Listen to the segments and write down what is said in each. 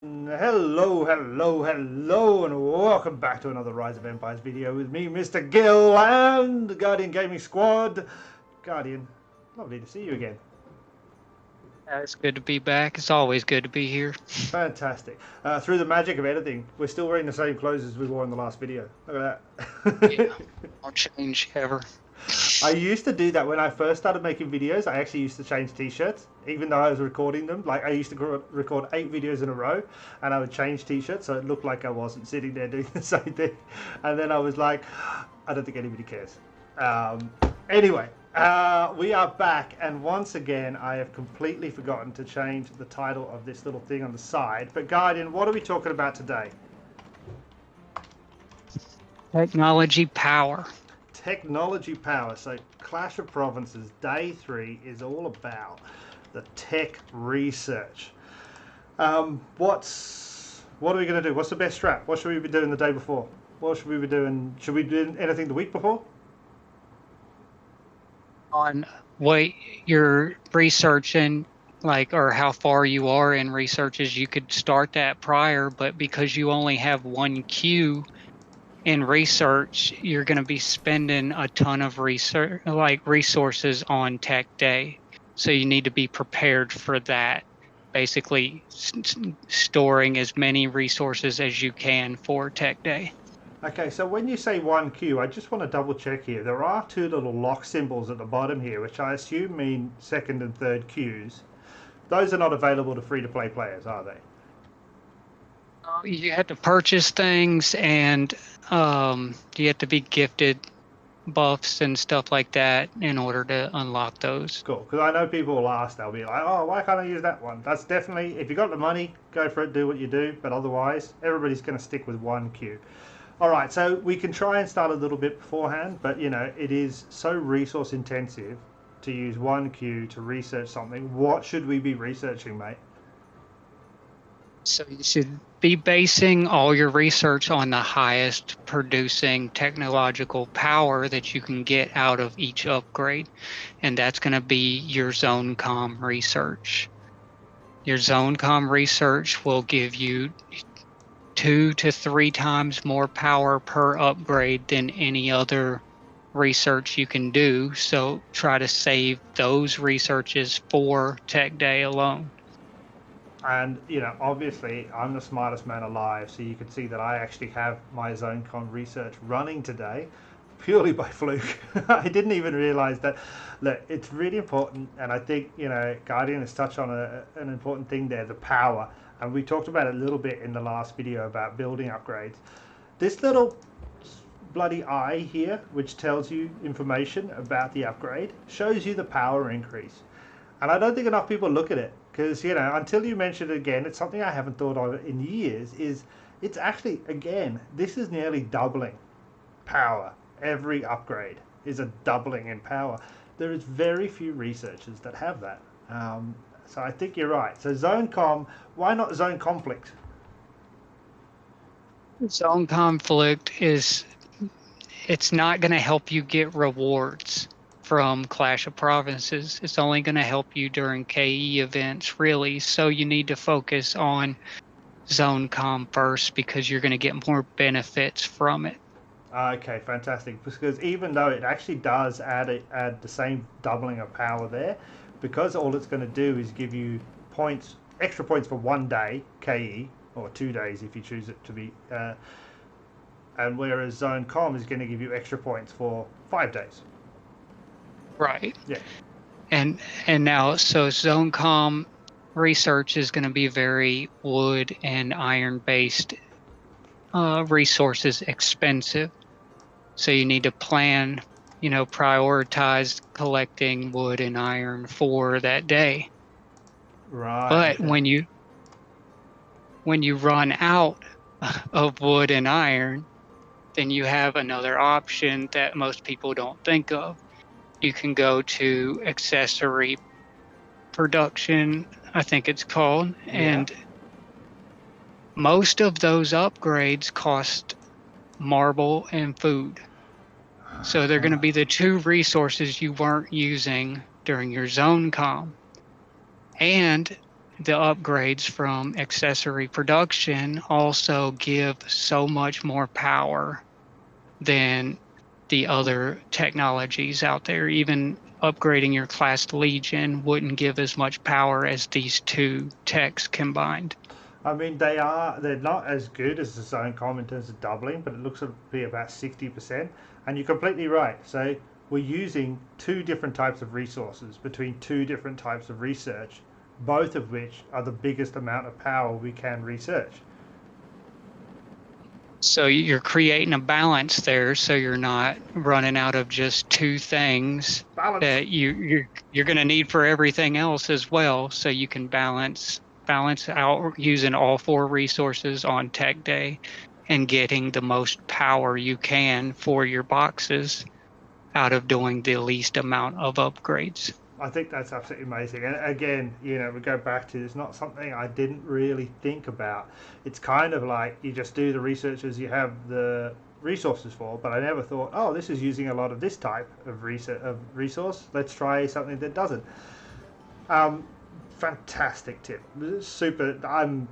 Hello, and welcome back to another Rise of Empires video with me, Mr. Gill, and the Guardian Gaming Squad. Guardian, lovely to see you again. It's good to be back. It's always good to be here. Fantastic. Through the magic of editing, we're still wearing the same clothes as we wore in the last video. Look at Yeah, that. no change ever. I used to do that when I first started making videos. I actually used to change t-shirts, even though I was recording them. Like I used to record 8 videos in a row, and I would change t-shirts so it looked like I wasn't sitting there doing the same thing. And then I was like, I don't think anybody cares. Anyway, we are back, and once again, I have completely forgotten to change the title of this little thing on the side. But Guardian, what are we talking about today? Technology power. Technology power. So Clash of Provinces Day 3 is all about the tech research. What are we going to do? What's the best strat? What should we be doing the day before? What should we be doing? Should we do anything the week before? On what you're researching, like, or how far you are in researches, you could start that prior, but because you only have one queue in research, you're going to be spending a ton of research, like resources on tech day. So you need to be prepared for that. Basically, storing as many resources as you can for tech day. Okay, so when you say one queue, I just want to double check here. There are two little lock symbols at the bottom here, which I assume mean second and third queues. Those are not available to free-to-play players, are they? You have to purchase things, and you have to be gifted buffs and stuff like that in order to unlock those. Cool, because I know people will ask, they'll be like, oh, why can't I use that one? That's definitely, if you got the money, go for it, do what you do, but otherwise, everybody's going to stick with one queue. All right, so we can try and start a little bit beforehand, but you know, it is so resource intensive to use one queue to research something. What should we be researching, mate? So you should be basing all your research on the highest producing technological power that you can get out of each upgrade. And that's going to be your zone com research. Your zone com research will give you 2 to 3 times more power per upgrade than any other research you can do. So try to save those researches for tech day alone. And you know, obviously, I'm the smartest man alive, so you can see that I actually have my ZoneCon research running today, purely by fluke. I didn't even realize that. Look, it's really important, and I think you know, Guardian has touched on an important thing there: the power. And we talked about it a little bit in the last video about building upgrades. This little bloody eye here, which tells you information about the upgrade, shows you the power increase. And I don't think enough people look at it because you know until you mention it again, it's something I haven't thought of in years. Is it's actually again this is nearly doubling power. Every upgrade is a doubling in power. There is very few researchers that have that. So I think you're right. So zone com, why not zone conflict? Zone conflict it's not going to help you get rewards from Clash of Provinces. It's only going to help you during KE events, really. So you need to focus on Zone Com first because you're going to get more benefits from it. Okay, fantastic. Because even though it actually does add the same doubling of power there, because all it's going to do is give you points, extra points for 1 day KE or 2 days if you choose it to be, and whereas Zone Com is going to give you extra points for 5 days. Right. Yeah. And now so Zone Com research is going to be very wood and iron based resources expensive. So you need to plan, prioritize collecting wood and iron for that day. Right. But Okay. when you run out of wood and iron, then you have another option that most people don't think of. You can go to accessory production, I think it's called, Yeah. and most of those upgrades cost marble and food. So they're going to be the two resources you weren't using during your zone com. And the upgrades from accessory production also give so much more power than the other technologies out there. Even upgrading your class Legion wouldn't give as much power as these two techs combined. I mean, they're not as good as the Zonecom in terms of doubling, but it looks to be about 60%. And you're completely right. So we're using two different types of resources between two different types of research, both of which are the biggest amount of power we can research. So you're creating a balance there, so you're not running out of just two things Balance. that you're going to need for everything else as well. So you can balance out using all four resources on Tech Day and getting the most power you can for your boxes out of doing the least amount of upgrades. I think that's absolutely amazing. And again, we go back to, it's not something I didn't really think about. It's kind of like you just do the research as you have the resources for, but I never thought, oh, this is using a lot of this type of resource. Let's try something that doesn't. Fantastic tip. Super. I'm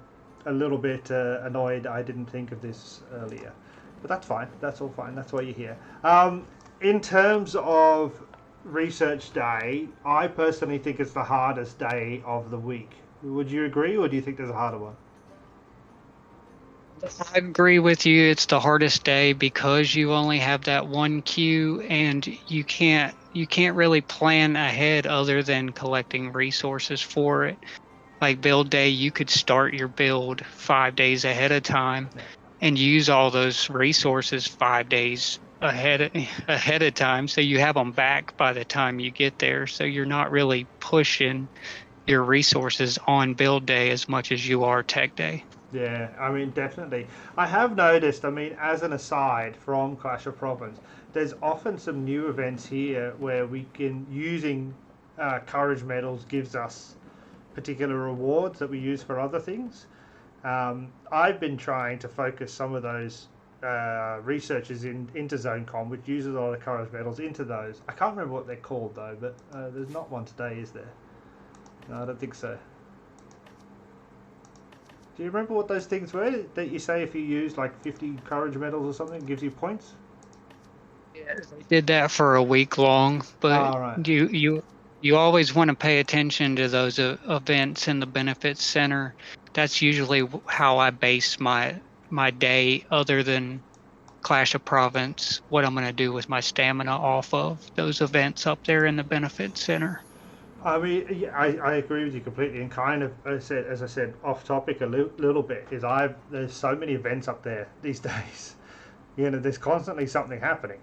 a little bit annoyed I didn't think of this earlier. But that's fine. That's all fine. That's why you're here. In terms of research day, I personally think it's the hardest day of the week. Would you agree, or do you think there's a harder one? I agree with you. It's the hardest day because you only have that one queue, and you can't really plan ahead other than collecting resources for it. Like build day, you could start your build 5 days ahead of time and use all those resources 5 days ahead of time, so you have them back by the time you get there. So you're not really pushing your resources on build day as much as you are Tech Day. Yeah, I mean, definitely. I have noticed, I mean, as an aside from Clash of Province, there's often some new events here where we can, using courage medals gives us particular rewards that we use for other things. I've been trying to focus some of those researchers into Zonecom, which uses a lot of courage medals, into those. I can't remember what they're called though, but there's not one today, is there? No, I don't think so. Do you remember what those things were that you say if you use like 50 courage medals or something, it gives you points? Yeah, they did that for a week long, but right. you always want to pay attention to those events in the benefits center. That's usually how I base my day, other than Clash of Province, what I'm going to do with my stamina off of those events up there in the benefits center. I mean, yeah, I agree with you completely, and kind of, as I said, off topic a little bit, is there's so many events up there these days. There's constantly something happening.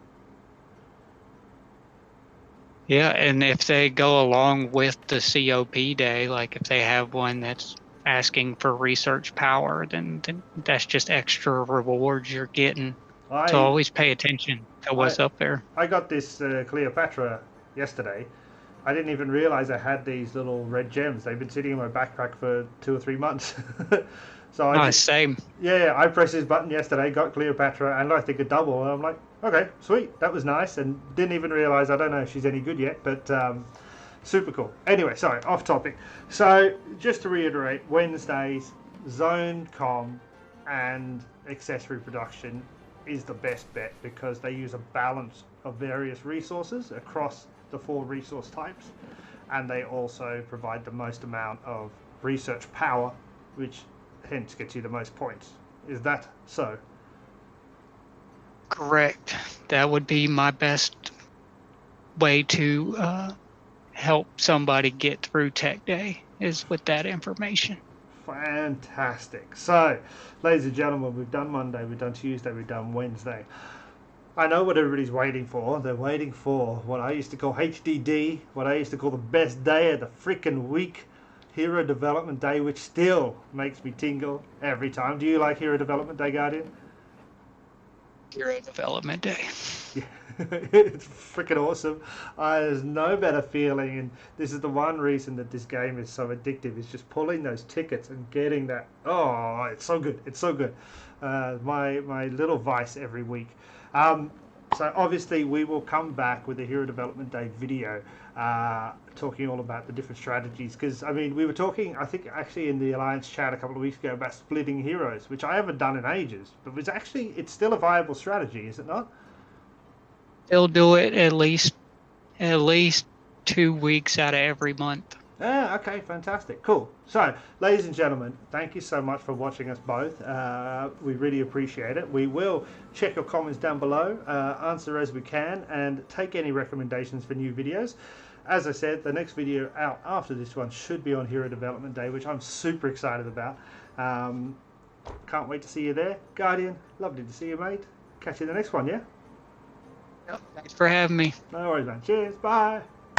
Yeah, and if they go along with the COP day, like if they have one that's asking for research power, then that's just extra rewards you're getting. So always pay attention to what's up there. I got this Cleopatra yesterday. I didn't even realize I had these little red gems. They've been sitting in my backpack for 2 or 3 months. So same. Yeah, I pressed this button yesterday, got Cleopatra, and I think a double. And I'm like, okay, sweet, that was nice, and didn't even realize. I don't know if she's any good yet, but super cool. Anyway, sorry, off topic. So just to reiterate, Wednesdays, Zonecom and accessory production is the best bet because they use a balance of various resources across the 4 resource types, and they also provide the most amount of research power, which hence gets you the most points. Is that so? Correct. That would be my best way to help somebody get through Tech Day, is with that information. Fantastic. So, ladies and gentlemen, we've done Monday, we've done Tuesday, we've done Wednesday. I know what everybody's waiting for. They're waiting for what I used to call HDD, what I used to call the best day of the freaking week, Hero Development Day, which still makes me tingle every time. Do you like Hero Development Day, Guardian? Hero Development Day. Yeah, it's freaking awesome. There's no better feeling, and this is the one reason that this game is so addictive, is just pulling those tickets and getting that. Oh, it's so good. It's so good. My little vice every week. So obviously we will come back with a Hero Development Day video talking all about the different strategies, because I mean we were talking, I think actually in the Alliance chat a couple of weeks ago, about splitting heroes, which I haven't done in ages, but it's still a viable strategy, is it not? They'll do it at least 2 weeks out of every month. Yeah, okay, fantastic, cool. So, ladies and gentlemen, thank you so much for watching us both. We really appreciate it. We will check your comments down below, answer as we can, and take any recommendations for new videos. As I said, the next video out after this one should be on Hero Development Day, which I'm super excited about. Can't wait to see you there. Guardian, lovely to see you, mate. Catch you in the next one, yeah? Yep. Thanks for having me. No worries, man. Cheers, bye.